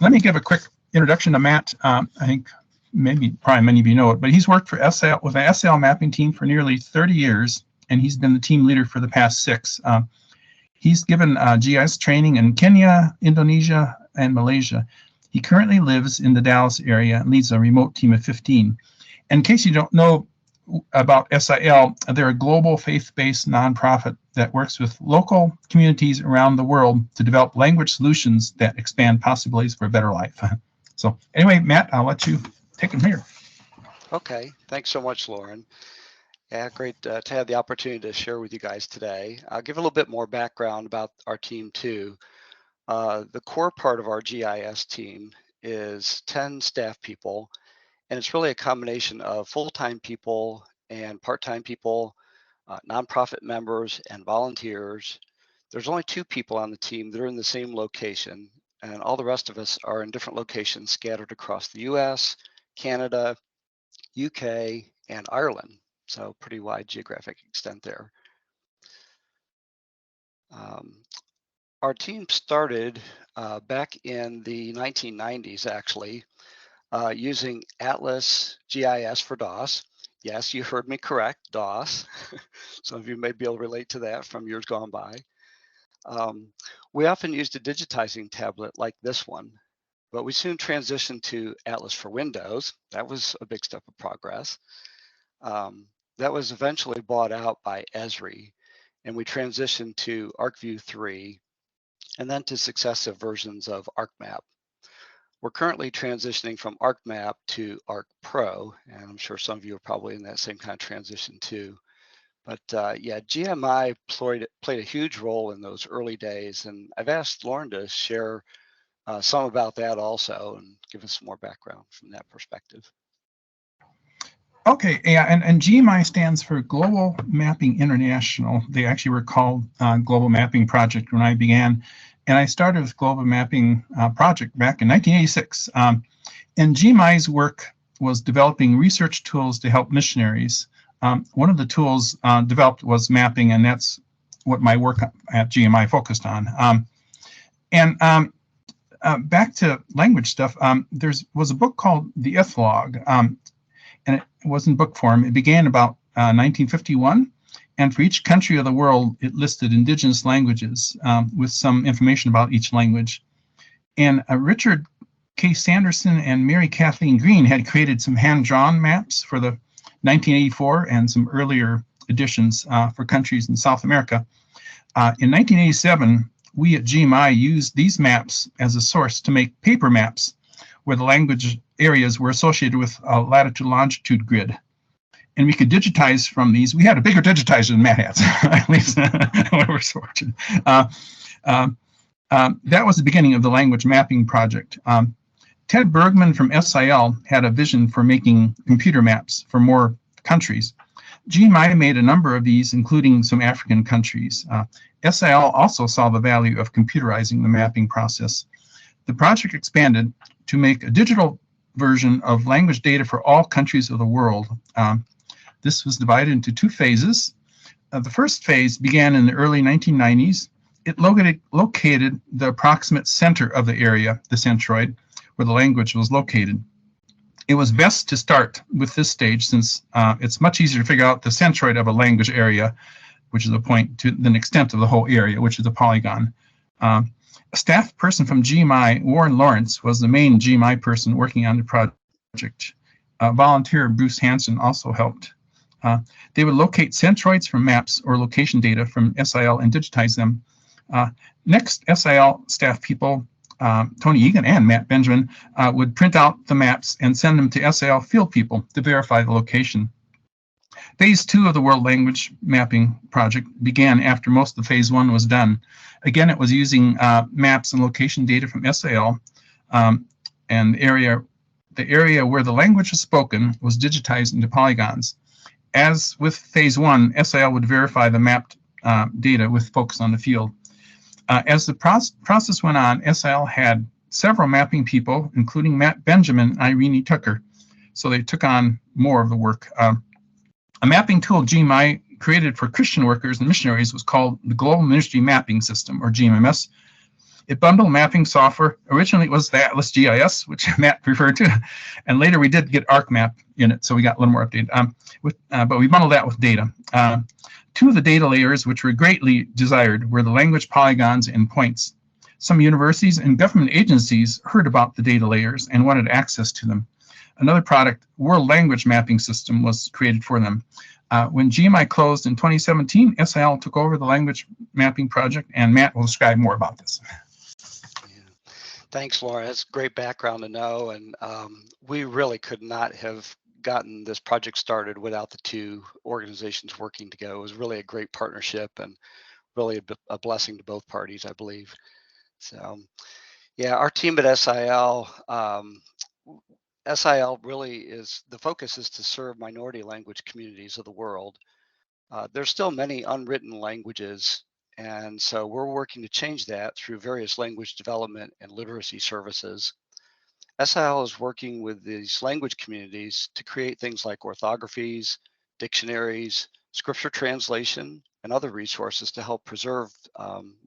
let me give a quick introduction to Matt. I think probably many of you know it, but he's worked for SIL with an SIL mapping team for nearly 30 years, and he's been the team leader for the past 6. He's given GIS training in Kenya, Indonesia, and Malaysia. He currently lives in the Dallas area and leads a remote team of 15. In case you don't know about SIL, they're a global faith-based nonprofit that works with local communities around the world to develop language solutions that expand possibilities for a better life. So anyway, Matt, I'll let you take them here. Okay, thanks so much, Loren. Yeah, great to have the opportunity to share with you guys today. I'll give a little bit more background about our team too. The core part of our GIS team is 10 staff people, and it's really a combination of full-time people and part-time people, nonprofit members and volunteers. There's only 2 people on the team that are in the same location, and all the rest of us are in different locations scattered across the US, Canada, UK, and Ireland. So pretty wide geographic extent there. Our team started back in the 1990s, actually, using Atlas GIS for DOS. Yes, you heard me correct, DOS. Some of you may be able to relate to that from years gone by. We often used a digitizing tablet like this one, but we soon transitioned to Atlas for Windows. That was a big step of progress. That was eventually bought out by Esri, and we transitioned to ArcView 3, and then to successive versions of ArcMap. We're currently transitioning from ArcMap to ArcPro, and I'm sure some of you are probably in that same kind of transition too. But yeah, GMI played a huge role in those early days, and I've asked Loren to share some about that also and give us some more background from that perspective. Okay, yeah, and GMI stands for Global Mapping International. They actually were called Global Mapping Project when I began, and I started with Global Mapping Project back in 1986. And GMI's work was developing research tools to help missionaries. One of the tools developed was mapping, and that's what my work at GMI focused on. Back to language stuff, there was a book called The Etholog, and it was in book form. It began about 1951, and for each country of the world, it listed indigenous languages with some information about each language. And Richard K. Sanderson and Mary Kathleen Green had created some hand-drawn maps for the 1984 and some earlier editions for countries in South America. In 1987, we at GMI used these maps as a source to make paper maps where the language areas were associated with a latitude-longitude grid. And we could digitize from these. We had a bigger digitizer than Matt has, at least when we're so fortunate. That was the beginning of the language mapping project. Ted Bergman from SIL had a vision for making computer maps for more countries. GMI made a number of these, including some African countries. SIL also saw the value of computerizing the mapping process. The project expanded to make a digital version of language data for all countries of the world. This was divided into 2 phases. The first phase began in the early 1990s. It located the approximate center of the area, the centroid, where the language was located. It was best to start with this stage since it's much easier to figure out the centroid of a language area, which is a point, to the extent of the whole area, which is a polygon. A staff person from GMI, Warren Lawrence, was the main GMI person working on the project. Volunteer Bruce Hansen also helped. They would locate centroids from maps or location data from SIL and digitize them. Next, SIL staff people, Tony Egan and Matt Benjamin, would print out the maps and send them to SIL field people to verify the location. Phase 2 of the World Language Mapping Project began after most of Phase 1 was done. Again, it was using maps and location data from SIL, and the area where the language was spoken was digitized into polygons. As with Phase 1, SIL would verify the mapped data with folks on the field. As the process went on, SIL had several mapping people, including Matt Benjamin and Irene Tucker, so they took on more of the work. A mapping tool GMI created for Christian workers and missionaries was called the Global Ministry Mapping System, or GMMS. It bundled mapping software. Originally, it was the Atlas GIS, which Matt referred to, and later we did get ArcMap in it, so we got a little more updated. But we bundled that with data. Two of the data layers which were greatly desired were the language polygons and points. Some universities and government agencies heard about the data layers and wanted access to them. Another product, World Language Mapping System, was created for them. When GMI closed in 2017, SIL took over the language mapping project, and Matt will describe more about this. Yeah. Thanks, Loren. That's great background to know, and we really could not have gotten this project started without the two organizations working together. It was really a great partnership and really a blessing to both parties, I believe. So, yeah, our team at SIL, SIL really is, the focus is to serve minority language communities of the world. There's still many unwritten languages, and so we're working to change that through various language development and literacy services. SIL is working with these language communities to create things like orthographies, dictionaries, scripture translation, and other resources to help preserve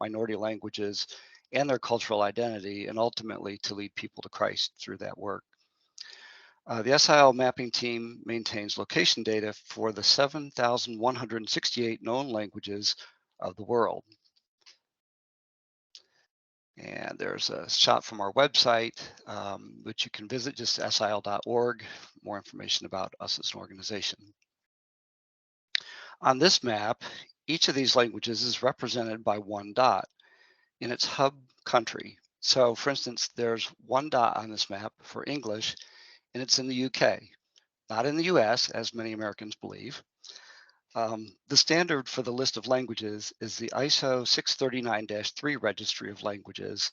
minority languages and their cultural identity, and ultimately to lead people to Christ through that work. The SIL mapping team maintains location data for the 7,168 known languages of the world. And there's a shot from our website, which you can visit, just sil.org, more information about us as an organization. On this map, each of these languages is represented by one dot in its hub country. So for instance, there's one dot on this map for English, and it's in the UK, not in the US, as many Americans believe. The standard for the list of languages is the ISO 639-3 Registry of Languages,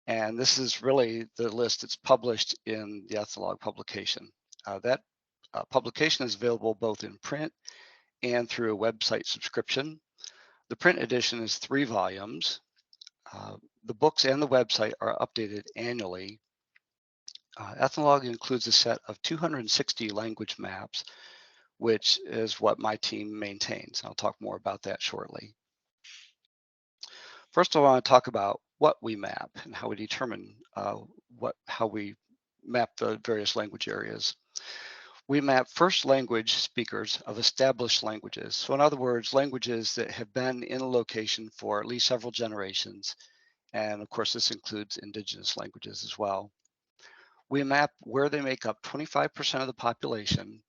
and this is really the list that's published in the Ethnologue publication. That publication is available both in print and through a website subscription. The print edition is 3 volumes. The books and the website are updated annually. Ethnologue includes a set of 260 language maps, which is what my team maintains. I'll talk more about that shortly. First, I want to talk about what we map and how we determine how we map the various language areas. We map first language speakers of established languages. So in other words, languages that have been in a location for at least several generations. And of course, this includes indigenous languages as well. We map where they make up 25% of the population,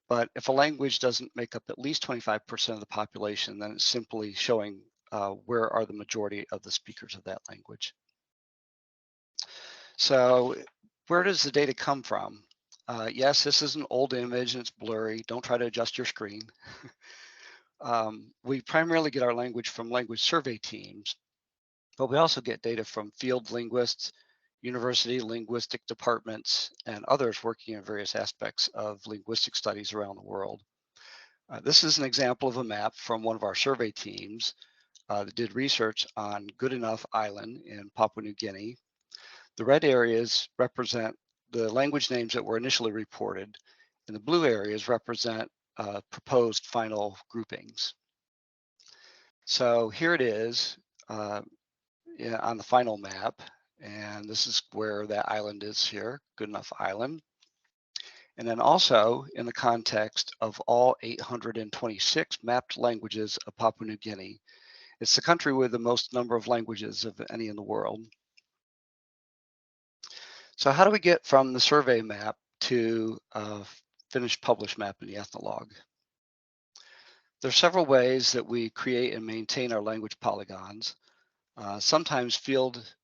but if a language doesn't make up at least 25% of the population, then it's simply showing where are the majority of the speakers of that language. So where does the data come from? Yes, this is an old image and it's blurry. Don't try to adjust your screen. We primarily get our language from language survey teams, but we also get data from field linguists, university linguistic departments, and others working in various aspects of linguistic studies around the world. This is an example of a map from one of our survey teams that did research on Goodenough Island in Papua New Guinea. The red areas represent the language names that were initially reported, and the blue areas represent proposed final groupings. So here it is on the final map, and this is where that island is here, Goodenough Island. And then also in the context of all 826 mapped languages of Papua New Guinea. It's the country with the most number of languages of any in the world. So how do we get from the survey map to a finished published map in the Ethnologue? There are several ways that we create and maintain our language polygons. Sometimes field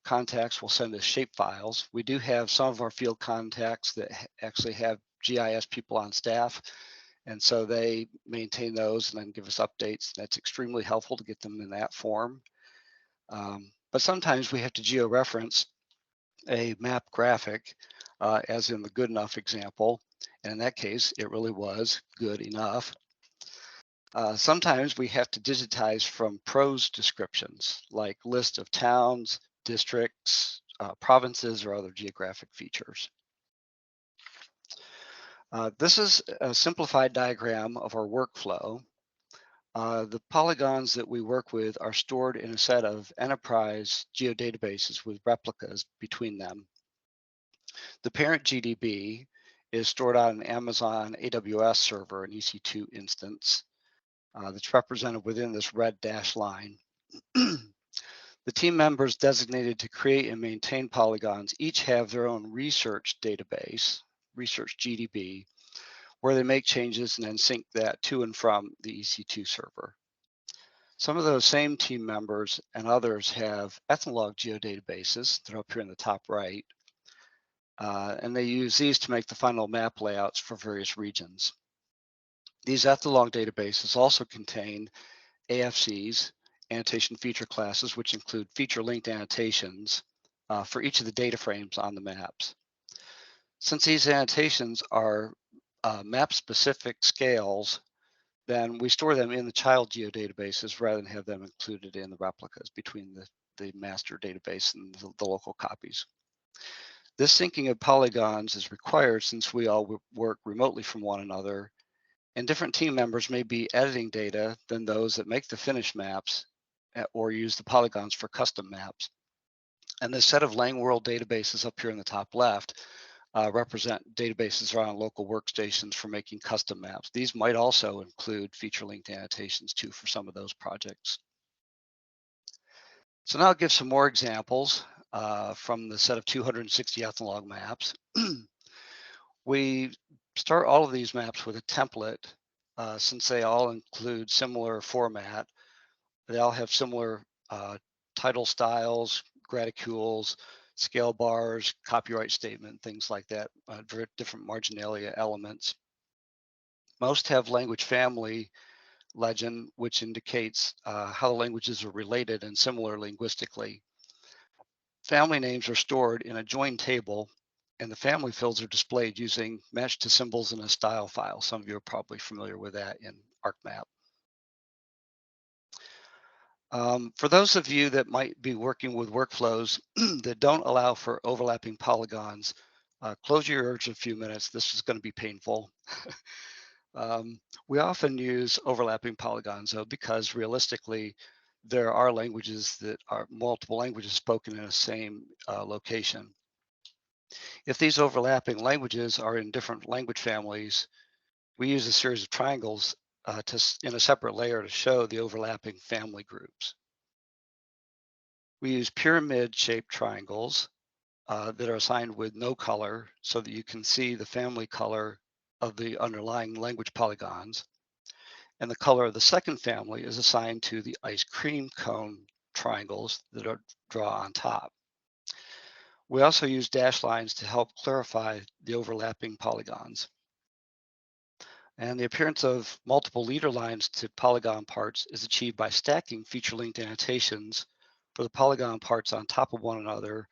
contacts will send us shape files. We do have some of our field contacts that actually have GIS people on staff, and so they maintain those and then give us updates. That's extremely helpful to get them in that form. But sometimes we have to georeference a map graphic, as in the Goodenough example. And in that case, it really was good enough. Sometimes we have to digitize from prose descriptions, like list of towns, districts, provinces, or other geographic features. This is a simplified diagram of our workflow. The polygons that we work with are stored in a set of enterprise geodatabases with replicas between them. The parent GDB is stored on an Amazon AWS server, an EC2 instance, that's represented within this red dashed line. The team members designated to create and maintain polygons each have their own research database, research GDB, where they make changes and then sync that to and from the EC2 server. Some of those same team members and others have ethnologue geodatabases that are up here in the top right, and they use these to make the final map layouts for various regions. These ethnologue databases also contain AFCs, annotation feature classes, which include feature-linked annotations for each of the data frames on the maps. Since these annotations are map-specific scales, then we store them in the child geodatabases rather than have them included in the replicas between the master database and the local copies. This syncing of polygons is required since we all work remotely from one another, and different team members may be editing data than those that make the finished maps or use the polygons for custom maps. And this set of Lang World databases up here in the top left represent databases around local workstations for making custom maps. These might also include feature-linked annotations too for some of those projects. So now I'll give some more examples from the set of 260 ethnologue maps. We start all of these maps with a template since they all include similar format. They all have similar title styles, graticules, scale bars, copyright statement, things like that, different marginalia elements. Most have language family legend, which indicates how the languages are related and similar linguistically. Family names are stored in a join table, and the family fields are displayed using mesh to symbols in a style file. Some of you are probably familiar with that in ArcMap. For those of you that might be working with workflows that don't allow for overlapping polygons, close your ears a few minutes. This is going to be painful. We often use overlapping polygons, though, because realistically, there are languages that are multiple languages spoken in the same location. If these overlapping languages are in different language families, we use a series of triangles in a separate layer to show the overlapping family groups. We use pyramid-shaped triangles that are assigned with no color so that you can see the family color of the underlying language polygons. And the color of the second family is assigned to the ice cream cone triangles that are drawn on top. We also use dashed lines to help clarify the overlapping polygons. And the appearance of multiple leader lines to polygon parts is achieved by stacking feature-linked annotations for the polygon parts on top of one another,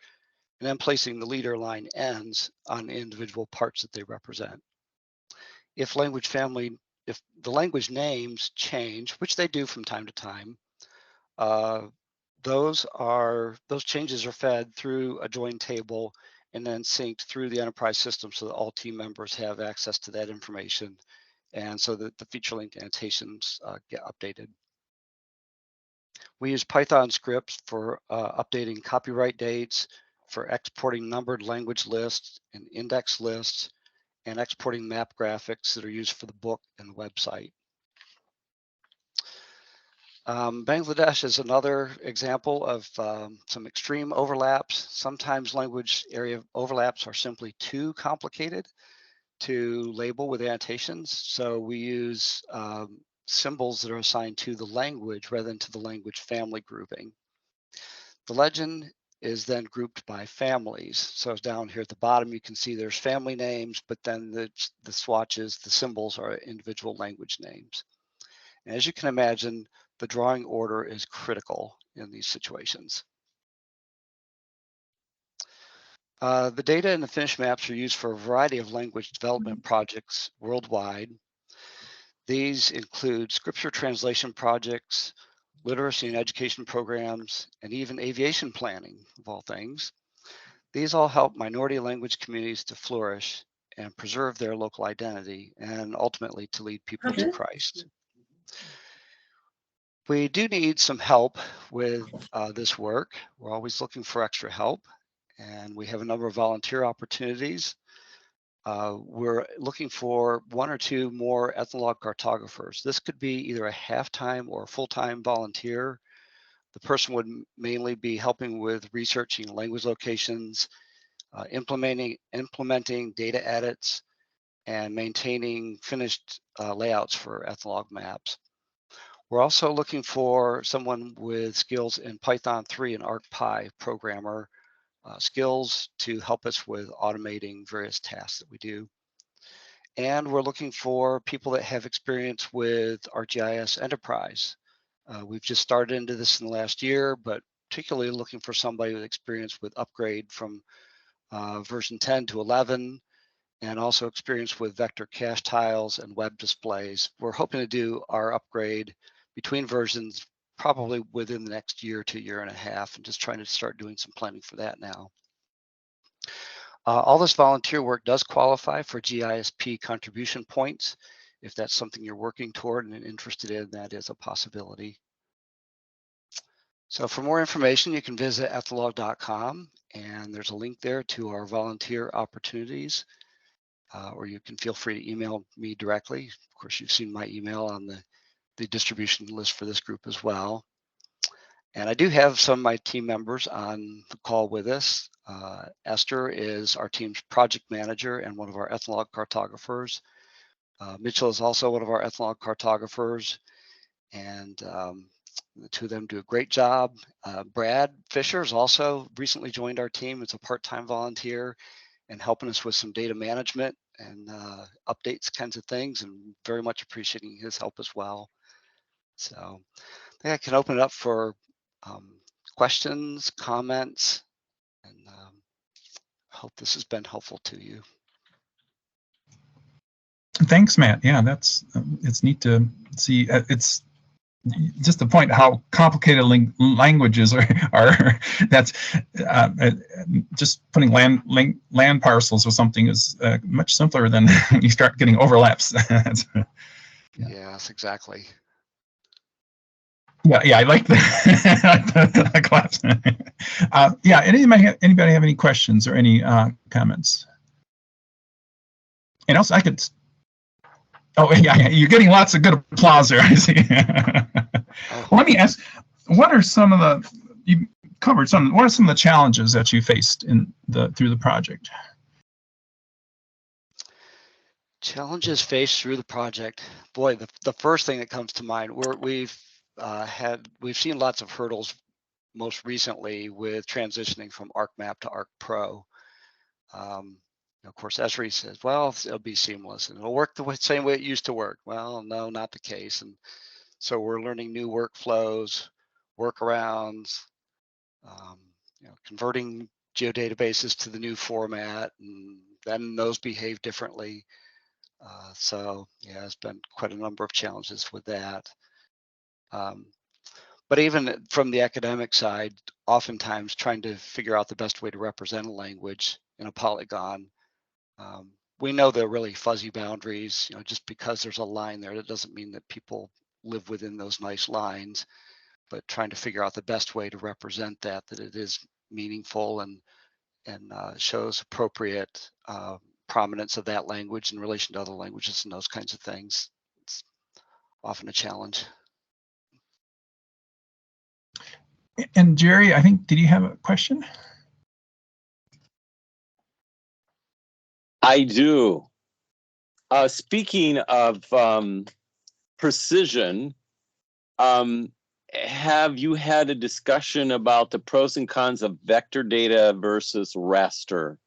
and then placing the leader line ends on individual parts that they represent. If the language names change, which they do from time to time, those changes are fed through a join table and then synced through the enterprise system so that all team members have access to that information, and so that the feature link annotations get updated. We use Python scripts for updating copyright dates, for exporting numbered language lists and index lists, and exporting map graphics that are used for the book and website. Bangladesh is another example of some extreme overlaps. Sometimes language area overlaps are simply too complicated to label with annotations. So we use symbols that are assigned to the language rather than to the language family grouping. The legend is then grouped by families. So down here at the bottom, you can see there's family names, but then the swatches, the symbols are individual language names. And as you can imagine, the drawing order is critical in these situations. The data in the finished maps are used for a variety of language development projects worldwide. These include scripture translation projects, literacy and education programs, and even aviation planning, of all things. These all help minority language communities to flourish and preserve their local identity, and ultimately to lead people to Christ. We do need some help with this work. We're always looking for extra help, and we have a number of volunteer opportunities. We're looking for 1 or 2 more ethnologue cartographers. This could be either a half-time or a full-time volunteer. The person would mainly be helping with researching language locations, implementing data edits, and maintaining finished layouts for ethnologue maps. We're also looking for someone with skills in Python 3 and ArcPy programmer skills to help us with automating various tasks that we do. And we're looking for people that have experience with ArcGIS Enterprise. We've just started into this in the last year, but particularly looking for somebody with experience with upgrade from version 10 to 11, and also experience with vector cache tiles and web displays. We're hoping to do our upgrade between versions probably within the next year to year and a half, and just trying to start doing some planning for that now. All this volunteer work does qualify for GISP contribution points. If that's something you're working toward and interested in, that is a possibility. So for more information, you can visit ethnologue.com, and there's a link there to our volunteer opportunities, or you can feel free to email me directly. Of course, you've seen my email on the distribution list for this group as well. And I do have some of my team members on the call with us. Esther is our team's project manager and one of our ethnologue cartographers. Mitchell is also one of our ethnologue cartographers, and the 2 of them do a great job. Brad Fisher has also recently joined our team. It's a part-time volunteer and helping us with some data management and updates kinds of things, and very much appreciating his help as well. So I think I can open it up for questions, comments, and hope this has been helpful to you. Thanks, Matt. Yeah, that's it's neat to see. It's just the point how complicated languages are. That's just putting land parcels or something is much simpler than you start getting overlaps. Yeah. Yes, exactly. Yeah, I like the collapse. Yeah, anybody have any questions or any comments? And also, I could. Oh, yeah, you're getting lots of good applause there, I see. Well, let me ask, what are some of the, you covered some, what are some of the challenges that you faced through the project? Challenges faced through the project. Boy, the first thing that comes to mind, we've seen lots of hurdles most recently with transitioning from ArcMap to ArcPro. Of course, Esri says, well, it'll be seamless and it'll work the same way it used to work. Well, no, not the case. And so we're learning new workflows, workarounds, converting geodatabases to the new format, and then those behave differently. So yeah, there's been quite a number of challenges with that. But even from the academic side, oftentimes trying to figure out the best way to represent a language in a polygon. We know there are really fuzzy boundaries, just because there's a line there, that doesn't mean that people live within those nice lines, but trying to figure out the best way to represent that it is meaningful and shows appropriate prominence of that language in relation to other languages and those kinds of things. It's often a challenge. And Jerry, I think, did you have a question? I do. Speaking of precision, have you had a discussion about the pros and cons of vector data versus raster?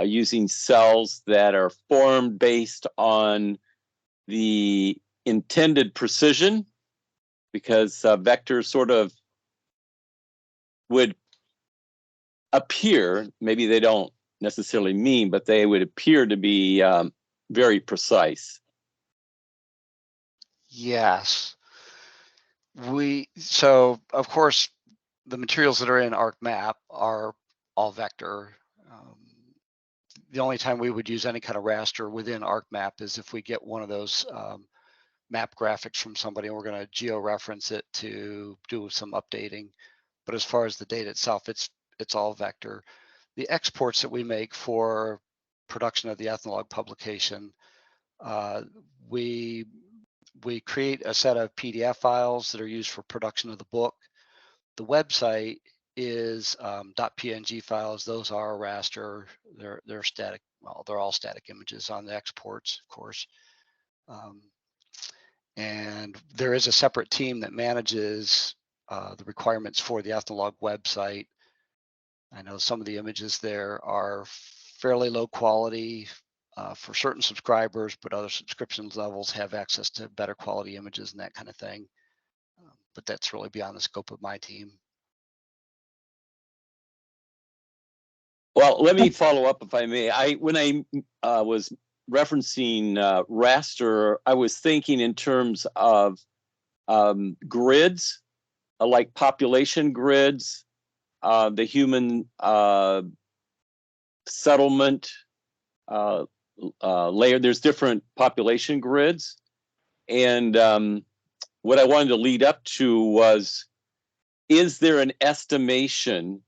Using cells that are formed based on the intended precision, because vectors sort of would appear, maybe they don't necessarily mean, but they would appear to be very precise. Yes. So of course, the materials that are in ArcMap are all vector. The only time we would use any kind of raster within ArcMap is if we get one of those map graphics from somebody, and we're going to geo-reference it to do some updating. But as far as the data itself, it's all vector. The exports that we make for production of the Ethnologue publication, we create a set of PDF files that are used for production of the book. The website is .png files. Those are raster. They're static. Well, they're all static images on the exports, of course. And there is a separate team that manages the requirements for the Ethnologue website. I know some of the images there are fairly low quality for certain subscribers, but other subscription levels have access to better quality images and that kind of thing. But that's really beyond the scope of my team. Well, let me follow up if I may. When I was referencing raster, I was thinking in terms of grids, like population grids, the human settlement layer. There's different population grids. And what I wanted to lead up to was, is there an estimation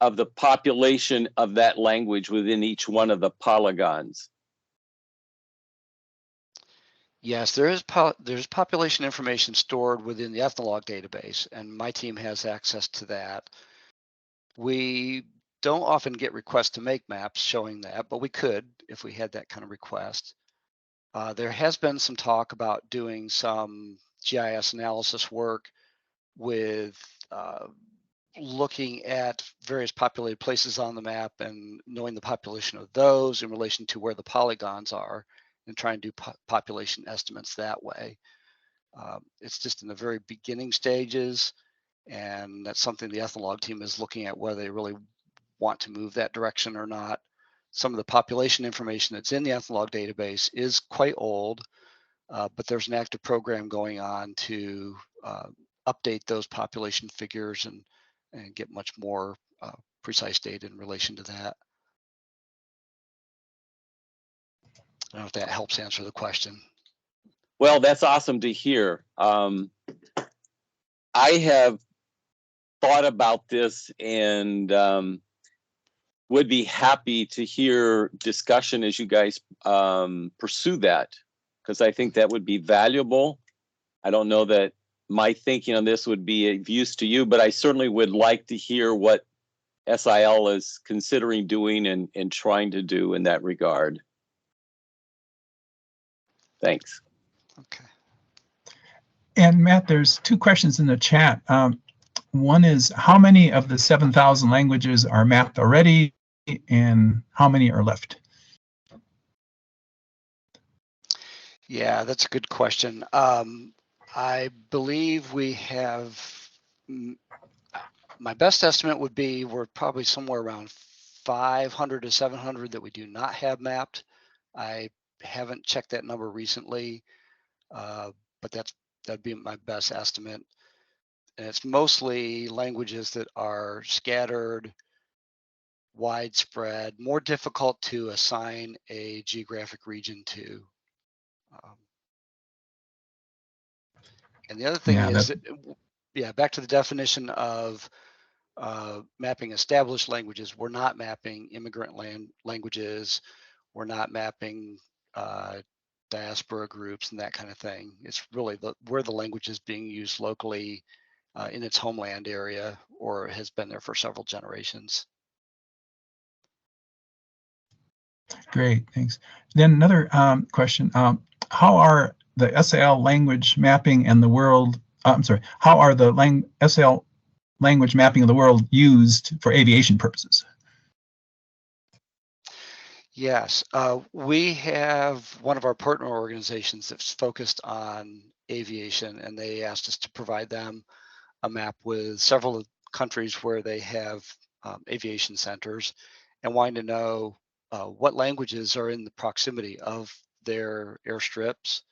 of the population of that language within each one of the polygons? Yes, there's population information stored within the Ethnologue database, and my team has access to that. We don't often get requests to make maps showing that, but we could if we had that kind of request. There has been some talk about doing some GIS analysis work with looking at various populated places on the map and knowing the population of those in relation to where the polygons are, and try and do population estimates that way. It's just in the very beginning stages, and that's something the Ethnologue team is looking at, whether they really want to move that direction or not. Some of the population information that's in the Ethnologue database is quite old, but there's an active program going on to update those population figures and get much more precise data in relation to that. I don't know if that helps answer the question. Well, that's awesome to hear. I have thought about this and would be happy to hear discussion as you guys pursue that, because I think that would be valuable. I don't know that my thinking on this would be of use to you, but I certainly would like to hear what SIL is considering doing and trying to do in that regard. Thanks. Okay. And Matt, there's two questions in the chat. One is, how many of the 7,000 languages are mapped already, and how many are left? Yeah, that's a good question. I believe we have, my best estimate would be we're probably somewhere around 500 to 700 that we do not have mapped. I haven't checked that number recently, but that'd be my best estimate. And it's mostly languages that are scattered, widespread, more difficult to assign a geographic region to. And the other thing is, back to the definition of mapping established languages. We're not mapping immigrant languages. We're not mapping diaspora groups and that kind of thing. It's really where the language is being used locally in its homeland area or has been there for several generations. Great, thanks. Then another question, how are the SIL language mapping and the world, how are the SIL language mapping of the world used for aviation purposes? Yes, we have one of our partner organizations that's focused on aviation, and they asked us to provide them a map with several countries where they have aviation centers, and wanting to know what languages are in the proximity of their airstrips,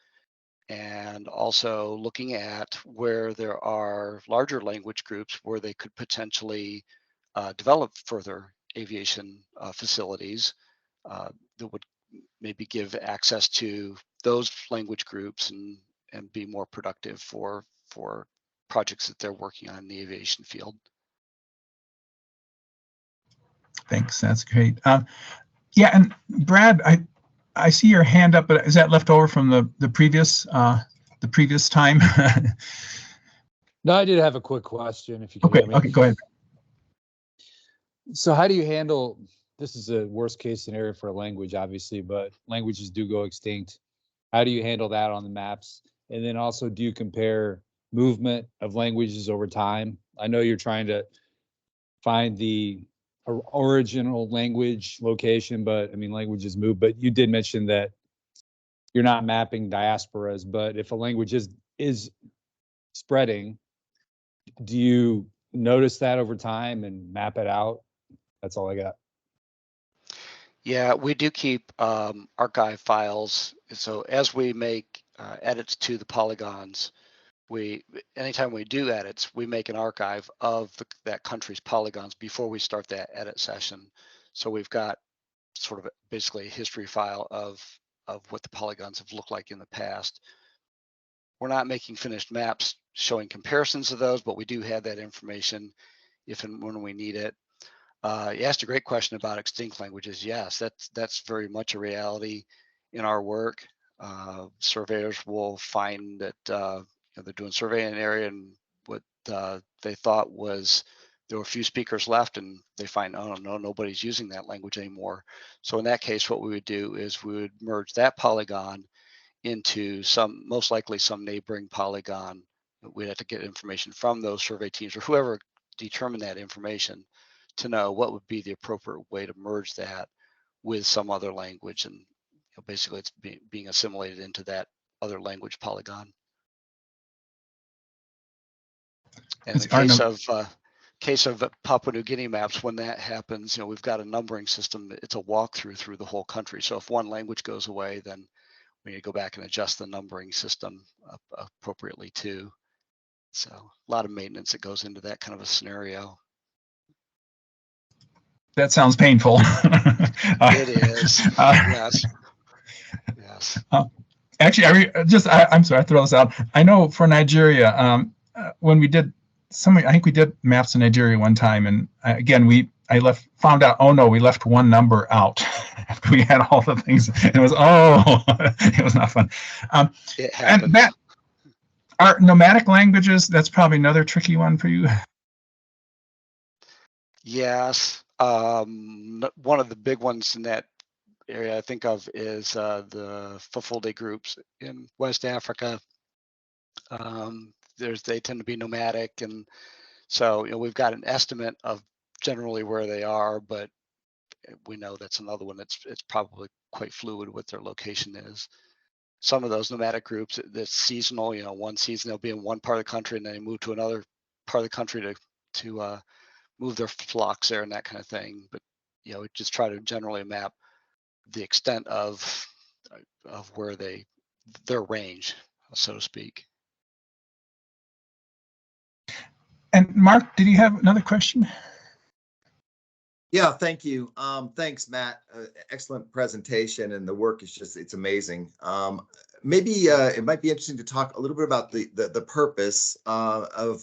and also looking at where there are larger language groups where they could potentially develop further aviation facilities that would maybe give access to those language groups and and be more productive for projects that they're working on in the aviation field. Thanks, that's great. Yeah, and Brad, I see your hand up, but is that left over from the previous time? No, I did have a quick question, if you can Okay, hear me. okay, go ahead. So how do you handle, this is a worst case scenario for a language, obviously, but languages do go extinct. How do you handle that on the maps? And then also, do you compare movement of languages over time? I know you're trying to find the original language location, but I mean, languages move, but you did mention that you're not mapping diasporas, but if a language is spreading, do you notice that over time and map it out? That's all I got. Yeah, we do keep archive files. So as we make edits to the polygons, anytime we do edits, we make an archive of that country's polygons before we start that edit session. So we've got sort of basically a history file of what the polygons have looked like in the past. We're not making finished maps showing comparisons of those, but we do have that information if and when we need it. You asked a great question about extinct languages. Yes, that's very much a reality in our work. Surveyors will find that they're doing survey in an area, and what they thought was there were a few speakers left, and they find, oh no, nobody's using that language anymore. So in that case, what we would do is we would merge that polygon into most likely some neighboring polygon. We'd have to get information from those survey teams or whoever determined that information to know what would be the appropriate way to merge that with some other language, and basically it's being assimilated into that other language polygon. And in the case of Papua New Guinea maps, when that happens, we've got a numbering system. It's a walkthrough through the whole country. So if one language goes away, then we need to go back and adjust the numbering system appropriately too. So a lot of maintenance that goes into that kind of a scenario. That sounds painful. It is. Yes. Yes. Actually, I'm sorry, I throw this out. I know for Nigeria, when we did I think we did maps in Nigeria one time, and again, found out, oh no, we left one number out. After we had all the things, and it was, it was not fun. It happens. And that, are nomadic languages, that's probably another tricky one for you. Yes. One of the big ones in that area I think of is the Fulfulde groups in West Africa. They tend to be nomadic, and so we've got an estimate of generally where they are, but we know that's another one it's probably quite fluid what their location is. Some of those nomadic groups that's seasonal, one season they'll be in one part of the country and then they move to another part of the country to move their flocks there and that kind of thing. But we just try to generally map the extent of where their range, so to speak. And Mark, did you have another question? Yeah, thank you. Thanks, Matt. Excellent presentation, and the work is it's amazing. Maybe it might be interesting to talk a little bit about the purpose of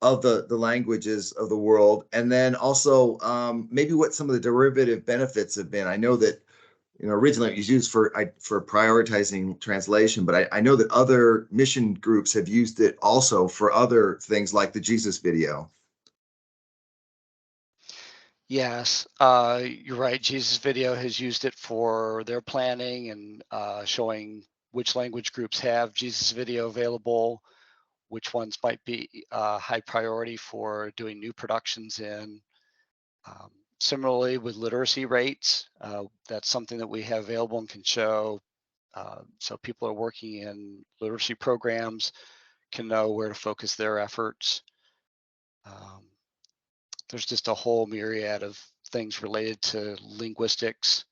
the languages of the world, and then also maybe what some of the derivative benefits have been. I know that originally it was used for prioritizing translation, but I know that other mission groups have used it also for other things like the Jesus video. Yes, you're right. Jesus Video has used it for their planning and showing which language groups have Jesus Video available, which ones might be high priority for doing new productions in. Similarly with literacy rates, that's something that we have available and can show. So people are working in literacy programs can know where to focus their efforts. There's just a whole myriad of things related to linguistics.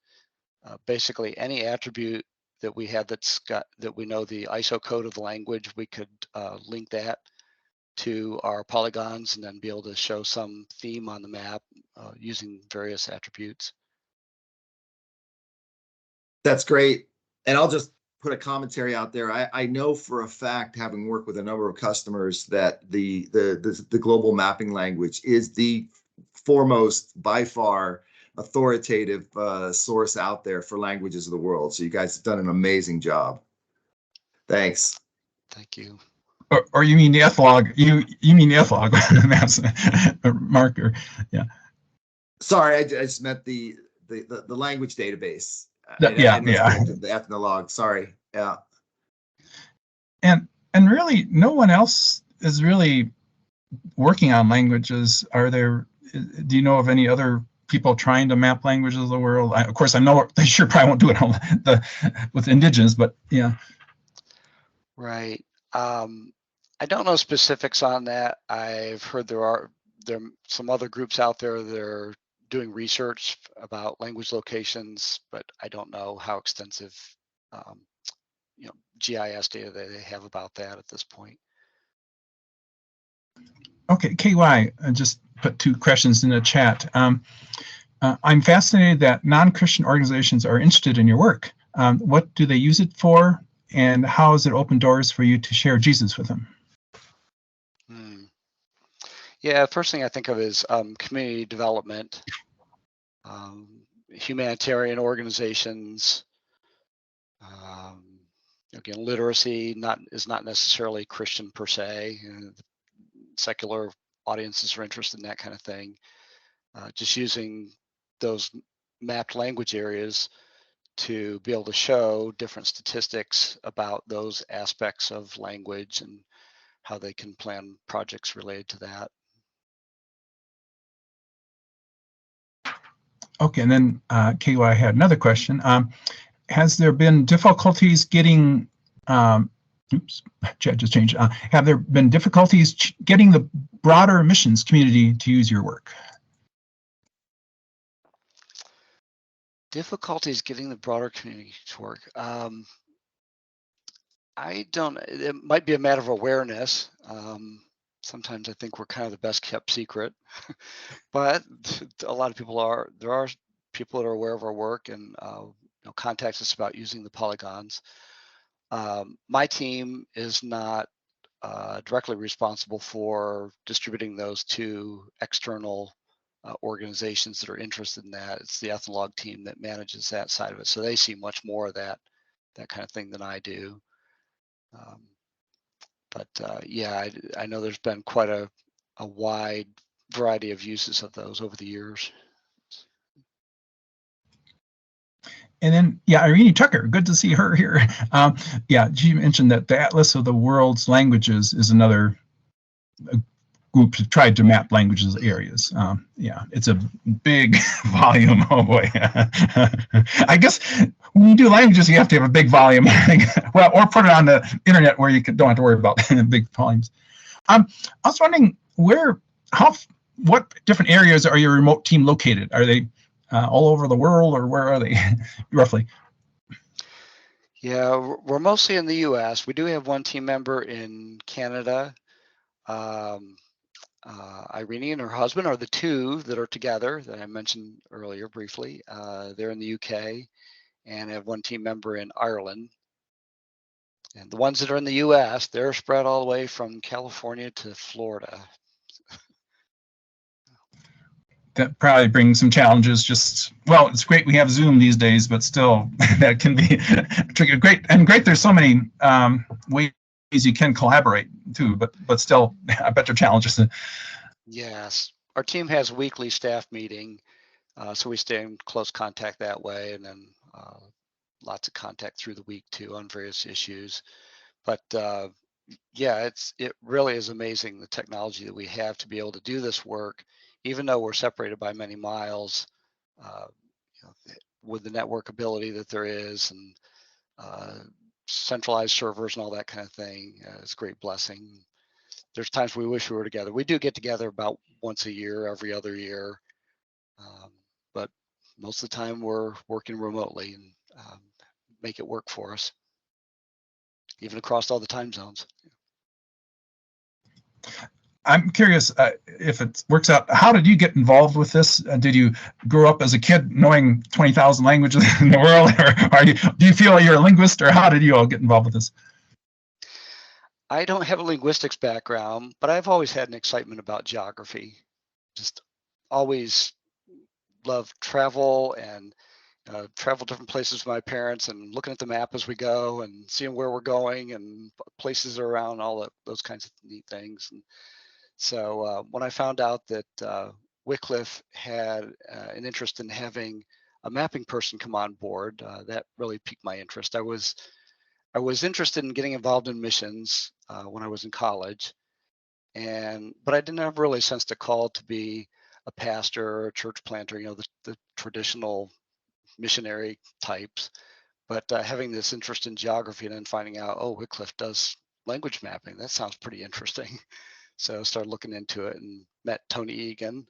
Basically, any attribute that we have that we know the ISO code of the language, we could link that to our polygons and then be able to show some theme on the map using various attributes. That's great. And I'll just put a commentary out there. I know for a fact, having worked with a number of customers, that the global mapping language is the foremost, by far, authoritative source out there for languages of the world. So you guys have done an amazing job. Thanks. Thank you. Or you mean the etholog? You mean the etholog maps marker? Yeah. Sorry, I just meant the language database. Yeah. The ethnologue. Sorry. Yeah. And really, no one else is really working on languages. Are there? Do you know of any other people trying to map languages of the world? Of course, I know they sure probably won't do it on with indigenous, but yeah. Right. I don't know specifics on that. I've heard there are some other groups out there that are doing research about language locations, but I don't know how extensive GIS data they have about that at this point. Okay, KY, I just put 2 questions in the chat. I'm fascinated that non-Christian organizations are interested in your work. What do they use it for, and how has it opened doors for you to share Jesus with them? Yeah, first thing I think of is community development, humanitarian organizations. Again, literacy is not necessarily Christian per se. Secular audiences are interested in that kind of thing. Just using those mapped language areas to be able to show different statistics about those aspects of language and how they can plan projects related to that. Okay, and then KY had another question. Has there been difficulties getting, oops, chat just changed. Have there been difficulties getting the broader missions community to use your work? Difficulties getting the broader community to work. It might be a matter of awareness. Sometimes I think we're kind of the best kept secret, but a lot of people there are people that are aware of our work and contact us about using the polygons. My team is not directly responsible for distributing those to external organizations that are interested in that. It's the ethnologue team that manages that side of it. So they see much more of that kind of thing than I do. Yeah, I know there's been quite a wide variety of uses of those over the years. And then, yeah, Irene Tucker, good to see her here. Yeah, she mentioned that the Atlas of the World's Languages is another group that tried to map languages areas. Yeah, it's a big volume. Oh boy. I guess when you do languages, you have to have a big volume. Well, or put it on the internet where you don't have to worry about big volumes. I was wondering what different areas are your remote team located? Are they all over the world, or where are they roughly? Yeah, we're mostly in the U.S. We do have one team member in Canada. Irene and her husband are the 2 that are together that I mentioned earlier briefly. They're in the UK, and I have one team member in Ireland. And the ones that are in the US, they're spread all the way from California to Florida. That probably brings some challenges. Well, it's great we have Zoom these days, but still, that can be tricky. Great. There's so many ways you can collaborate too, but still, I bet there are challenges. Yes, our team has a weekly staff meeting, so we stay in close contact that way, and then lots of contact through the week too on various issues. But yeah, it really is amazing the technology that we have to be able to do this work, even though we're separated by many miles. With the network ability that there is, and centralized servers and all that kind of thing, it's a great blessing. There's times we wish we were together. We do get together about once a year, every other year, but most of the time we're working remotely and make it work for us, even across all the time zones. I'm curious if it works out. How did you get involved with this? Did you grow up as a kid knowing 20,000 languages in the world, or do you feel you're a linguist, or how did you all get involved with this? I don't have a linguistics background, but I've always had an excitement about geography. Just always loved travel and travel different places with my parents and looking at the map as we go and seeing where we're going and places around, all those kinds of neat things. And so when I found out that Wycliffe had an interest in having a mapping person come on board, that really piqued my interest. I was interested in getting involved in missions when I was in college, but I didn't have really sensed a call to be a pastor or a church planter, the traditional missionary types. But having this interest in geography and then finding out, oh, Wycliffe does language mapping, that sounds pretty interesting. So I started looking into it and met Tony Egan.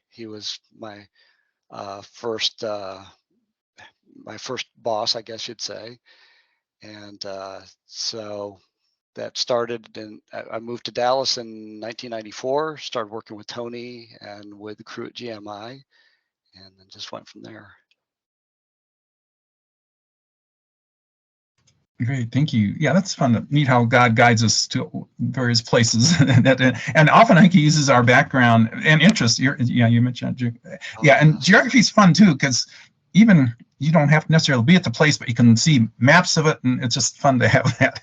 He was my first boss, I guess you'd say. And so that started, and I moved to Dallas in 1994, started working with Tony and with the crew at GMI, and then just went from there. Great, thank you. Yeah, that's fun to meet how God guides us to various places, and often I think He uses our background and interest. You mentioned, and geography is fun too, because even you don't have to necessarily be at the place, but you can see maps of it, and it's just fun to have that.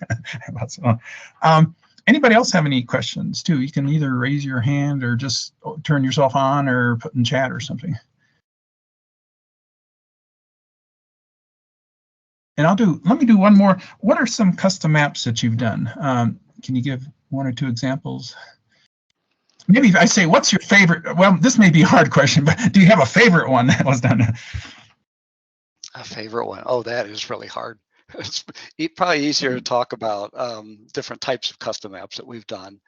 Anybody else have any questions too? You can either raise your hand or just turn yourself on or put in chat or something. And let me do one more. What are some custom maps that you've done? Can you give one or two examples? Maybe if I say, what's your favorite? Well, this may be a hard question, but do you have a favorite one that was done? A favorite one? Oh, that is really hard. It's probably easier to talk about different types of custom maps that we've done.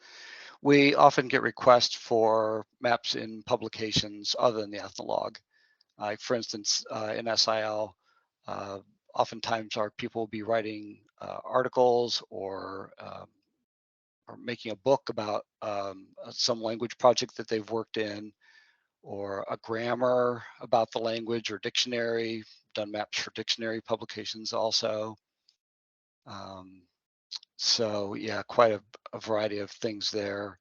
We often get requests for maps in publications other than the ethnologue. Like for instance, in SIL, oftentimes our people will be writing articles or making a book about some language project that they've worked in, or a grammar about the language or dictionary, done maps for dictionary publications also. So yeah, quite a variety of things there.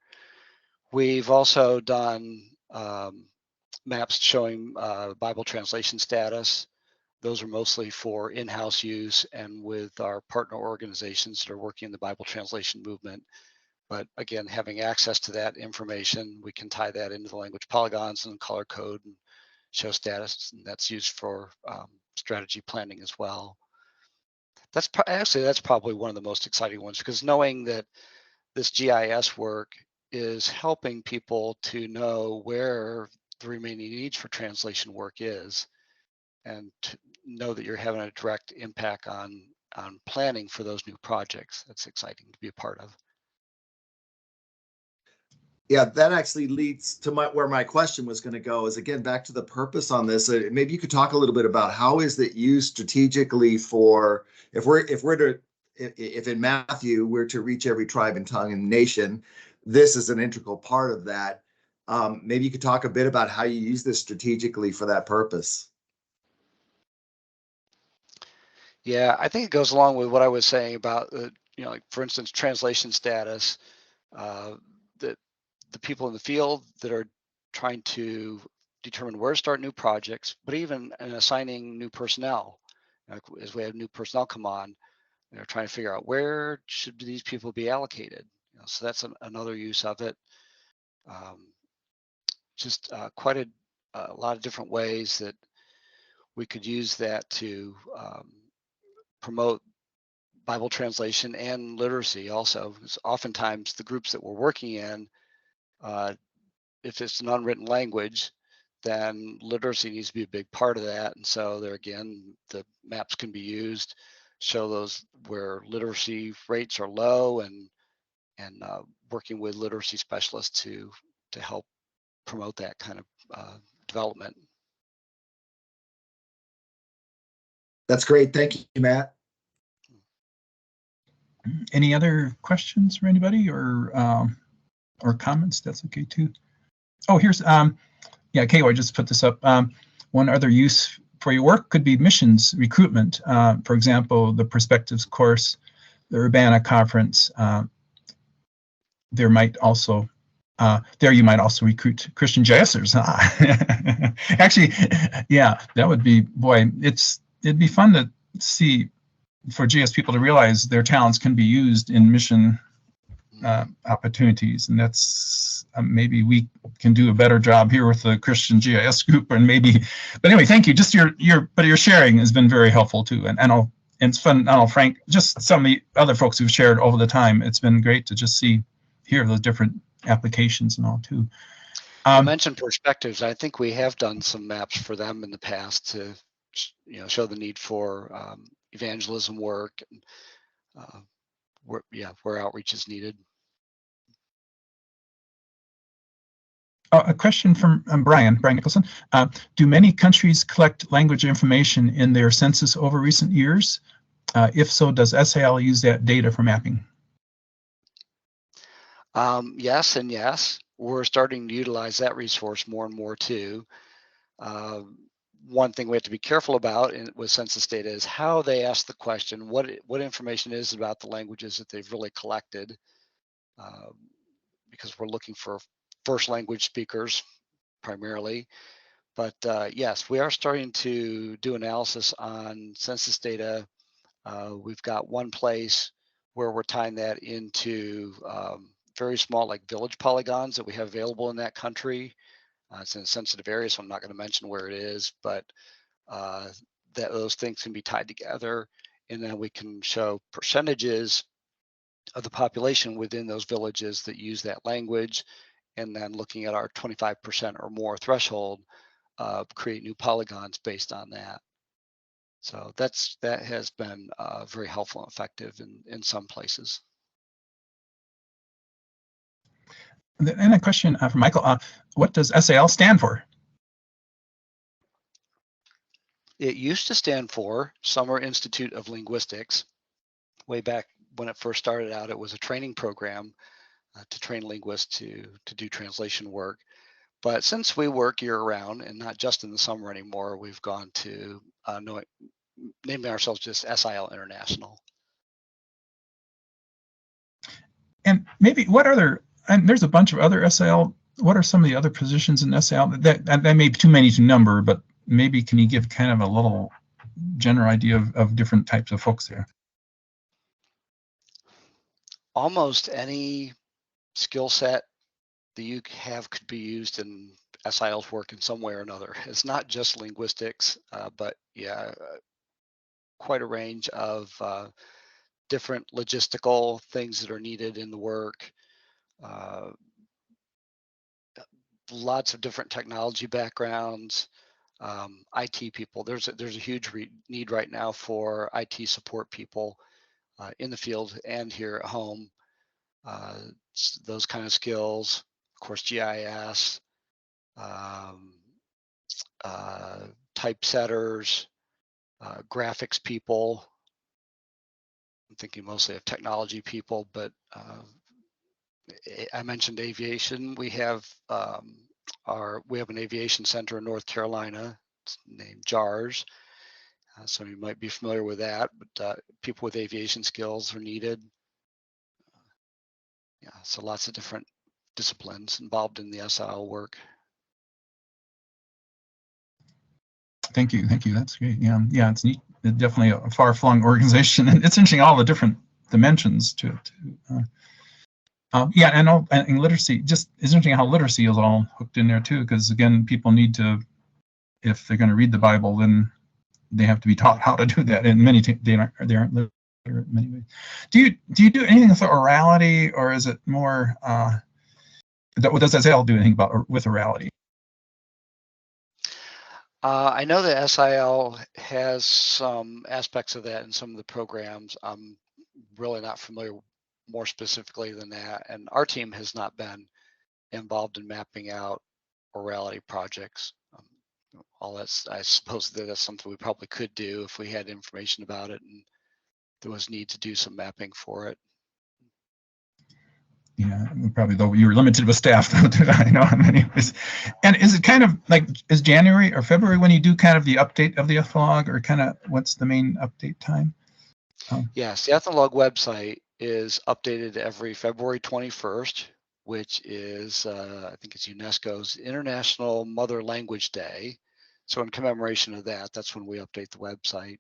We've also done maps showing Bible translation status. Those are mostly for in-house use and with our partner organizations that are working in the Bible translation movement. But again, having access to that information, we can tie that into the language polygons and color code and show status, and that's used for strategy planning as well. That's probably one of the most exciting ones, because knowing that this GIS work is helping people to know where the remaining needs for translation work is, and to know that you're having a direct impact on planning for those new projects. That's exciting to be a part of. Yeah, that actually leads to where my question was going to go, is again back to the purpose on this. Maybe you could talk a little bit about how is it used strategically for if in Matthew we're to reach every tribe and tongue and nation, this is an integral part of that. Maybe you could talk a bit about how you use this strategically for that purpose. Yeah, I think it goes along with what I was saying about like for instance, translation status. That the people in the field that are trying to determine where to start new projects, but even in assigning new personnel, as we have new personnel come on, they're trying to figure out where should these people be allocated. So that's another use of it. Just quite a lot of different ways that we could use that to promote Bible translation and literacy also, because oftentimes the groups that we're working in, if it's an unwritten language, then literacy needs to be a big part of that. And so there again, the maps can be used, show those where literacy rates are low, and working with literacy specialists to help promote that kind of development. That's great. Thank you, Matt. Any other questions for anybody, or or comments, that's okay too. Oh, here's, yeah, KO, I just put this up. One other use for your work could be missions recruitment. For example, the Perspectives course, the Urbana conference. There might also, there you might also recruit Christian GISers. Actually, yeah, that would be, boy, it'd be fun to see for GIS people to realize their talents can be used in mission opportunities, and that's maybe we can do a better job here with the Christian GIS group, and maybe. But anyway, thank you. Just your sharing has been very helpful too, and it's fun. I know Frank, just some of the other folks who've shared over the time. It's been great to just hear those different applications and all too. You mentioned Perspectives. I think we have done some maps for them in the past to, show the need for evangelism work, and where outreach is needed. A question from Brian Nicholson. Do many countries collect language information in their census over recent years? If so, does SIL use that data for mapping? Yes and yes. We're starting to utilize that resource more and more too. One thing we have to be careful about with census data is how they ask the question, what information is about the languages that they've really collected, because we're looking for first language speakers primarily. But yes, we are starting to do analysis on census data. We've got one place where we're tying that into very small, like village polygons that we have available in that country. It's in a sensitive area, so I'm not going to mention where it is, but that those things can be tied together, and then we can show percentages of the population within those villages that use that language, and then looking at our 25% or more threshold, create new polygons based on that. So that has been very helpful and effective in some places. And a question from Michael, what does SIL stand for? It used to stand for Summer Institute of Linguistics. Way back when it first started out, it was a training program to train linguists to do translation work. But since we work year round and not just in the summer anymore, we've gone to naming ourselves just SIL International. And maybe what other, and there's a bunch of other SIL, what are some of the other positions in SIL? That may be too many to number, but maybe can you give kind of a little general idea of different types of folks there? Almost any skill set that you have could be used in SIL's work in some way or another. It's not just linguistics, but yeah, quite a range of different logistical things that are needed in the work. Lots of different technology backgrounds, IT people. There's a huge need right now for IT support people in the field and here at home. Those kind of skills, of course, GIS, typesetters, graphics people. I'm thinking mostly of technology people, but I mentioned aviation. We have an aviation center in North Carolina. It's named JARS. Some of you might be familiar with that, but people with aviation skills are needed. Yeah, so lots of different disciplines involved in the SIL work. Thank you. That's great. Yeah, it's neat. It's definitely a far-flung organization, and it's interesting all the different dimensions to it. Yeah, and literacy, just it's interesting how literacy is all hooked in there too, because again, people need to, if they're going to read the Bible, then they have to be taught how to do that. And they aren't literate in many ways. Do you do anything with orality, or is it more? Does SIL do anything with orality? I know that SIL has some aspects of that in some of the programs. I'm really not familiar more specifically than that, and our team has not been involved in mapping out orality projects. I suppose that's something we probably could do if we had information about it and there was need to do some mapping for it. Yeah, probably though you were limited with staff, I know. Anyways, and is it kind of like, is January or February when you do kind of the update of the etholog, or kind of what's the main update time? Yes, the etholog website is updated every February 21st, which is I think it's UNESCO's International Mother Language Day. So in commemoration of that, that's when we update the website.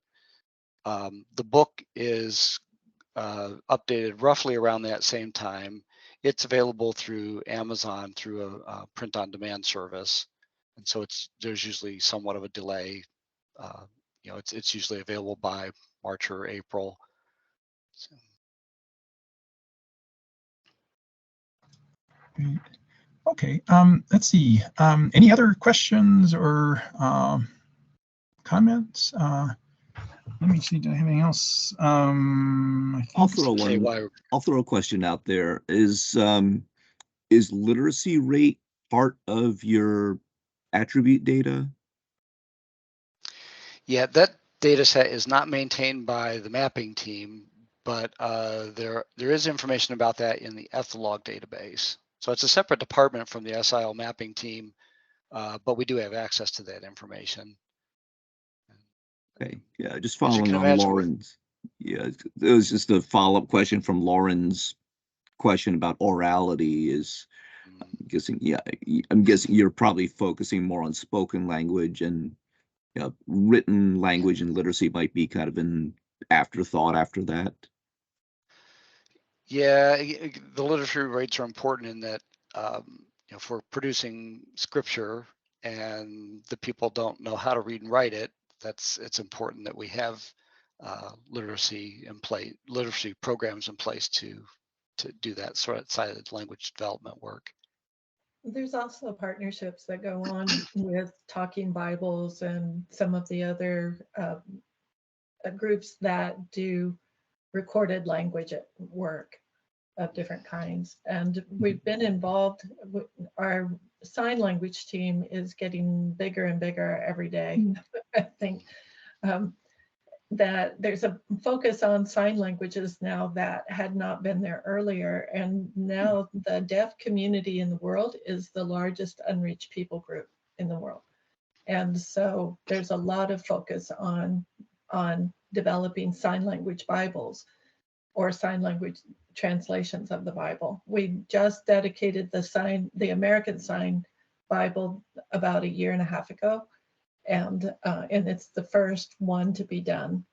The book is updated roughly around that same time. It's available through Amazon through a print-on-demand service, and so there's usually somewhat of a delay. You know, it's usually available by March or April. So. Great. Okay. Let's see. Any other questions or comments? Let me see. Do I have anything else? I'll throw a question out there. Is literacy rate part of your attribute data? Yeah, that data set is not maintained by the mapping team, but there is information about that in the etholog database. So it's a separate department from the SIL mapping team, but we do have access to that information. Okay, yeah, just following on Loren's. Yeah, it was just a follow-up question from Loren's question about orality. I'm guessing, yeah, I'm guessing you're probably focusing more on spoken language, and written language and literacy might be kind of an afterthought after that. Yeah, the literacy rates are important in that, you know, if we're producing scripture and the people don't know how to read and write it, it's important that we have literacy programs in place to do that sort of side of language development work. There's also partnerships that go on with Talking Bibles and some of the other groups that do recorded language at work of different kinds. And we've been involved. Our sign language team is getting bigger and bigger every day. I think that there's a focus on sign languages now that had not been there earlier. And now the deaf community in the world is the largest unreached people group in the world. And so there's a lot of focus on developing sign language Bibles or sign language translations of the Bible. We just dedicated the American Sign Bible about 1.5 years ago. And it's the first one to be done.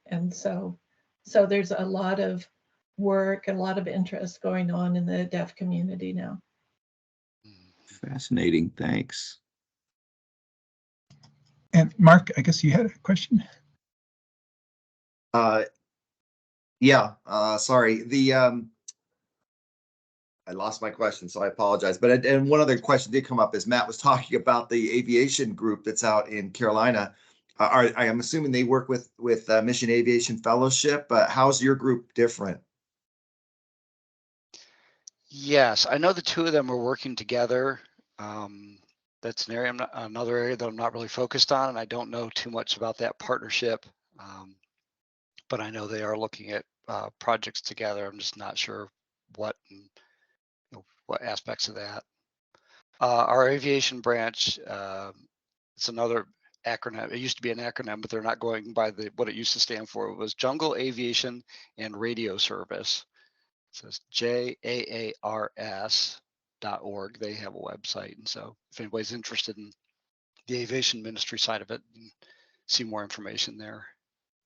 And so there's a lot of work and a lot of interest going on in the deaf community now. Fascinating, thanks. And Mark, I guess you had a question? Yeah, sorry. I lost my question, so I apologize. But and one other question did come up as Matt was talking about the aviation group that's out in Carolina. I am assuming they work with Mission Aviation Fellowship. How's your group different? Yes, I know the two of them are working together. That's an area another area that I'm not really focused on, and I don't know too much about that partnership. But I know they are looking at projects together. I'm just not sure what aspects of that. Our aviation branch, it's another acronym. It used to be an acronym, but they're not going by what it used to stand for. It was Jungle Aviation and Radio Service. It says JAARS.org. They have a website, and so if anybody's interested in the aviation ministry side of it, see more information there.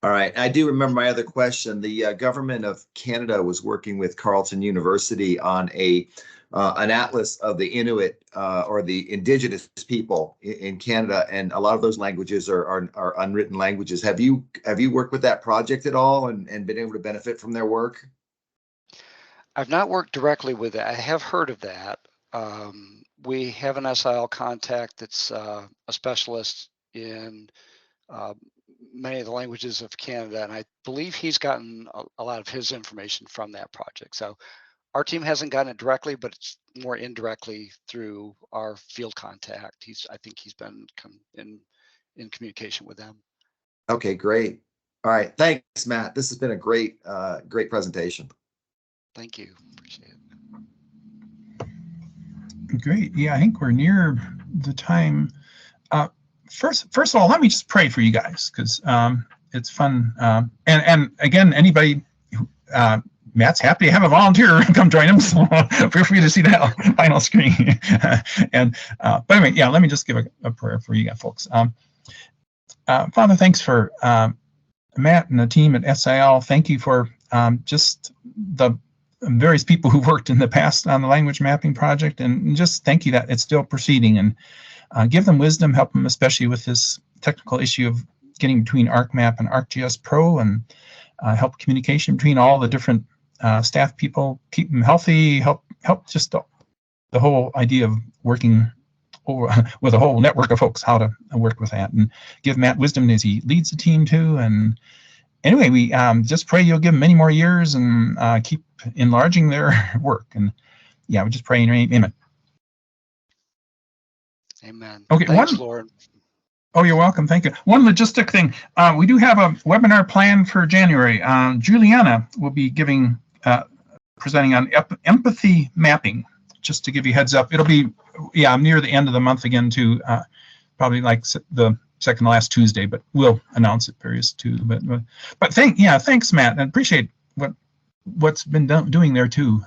All right. I do remember my other question. The government of Canada was working with Carleton University on an atlas of the Inuit or the indigenous people in Canada, and a lot of those languages are unwritten languages. Have you worked with that project at all and been able to benefit from their work? I've not worked directly with it. I have heard of that. We have an SIL contact that's a specialist in many of the languages of Canada, and I believe he's gotten a lot of his information from that project. So our team hasn't gotten it directly, but it's more indirectly through our field contact. I think he's been in communication with them. Okay, great. All right, thanks, Matt. This has been a great presentation. Thank you. Appreciate it. Great. Yeah, I think we're near the time. First of all, let me just pray for you guys, because it's fun. And again, anybody, Matt's happy to have a volunteer come join him, so feel free to see that final screen. And but anyway, yeah, let me just give a prayer for you guys, folks. Father, thanks for Matt and the team at SIL. Thank you for just the various people who worked in the past on the language mapping project, and just thank you that it's still proceeding, and give them wisdom, help them especially with this technical issue of getting between ArcMap and ArcGIS Pro, and help communication between all the different staff people, keep them healthy, help just the whole idea of working with a whole network of folks, how to work with that, and give Matt wisdom as he leads the team too. And anyway, we just pray you'll give them many more years and keep enlarging their work. And yeah, we just pray in your name. Amen. Amen. Okay. Thanks, Loren. Oh, you're welcome. Thank you. One logistic thing. We do have a webinar planned for January. Juliana will be presenting on empathy mapping, just to give you a heads up. It'll be, yeah, near the end of the month again too, probably like the second to last Tuesday, but we'll announce it various too. But thanks, Matt. I appreciate what's been doing there too.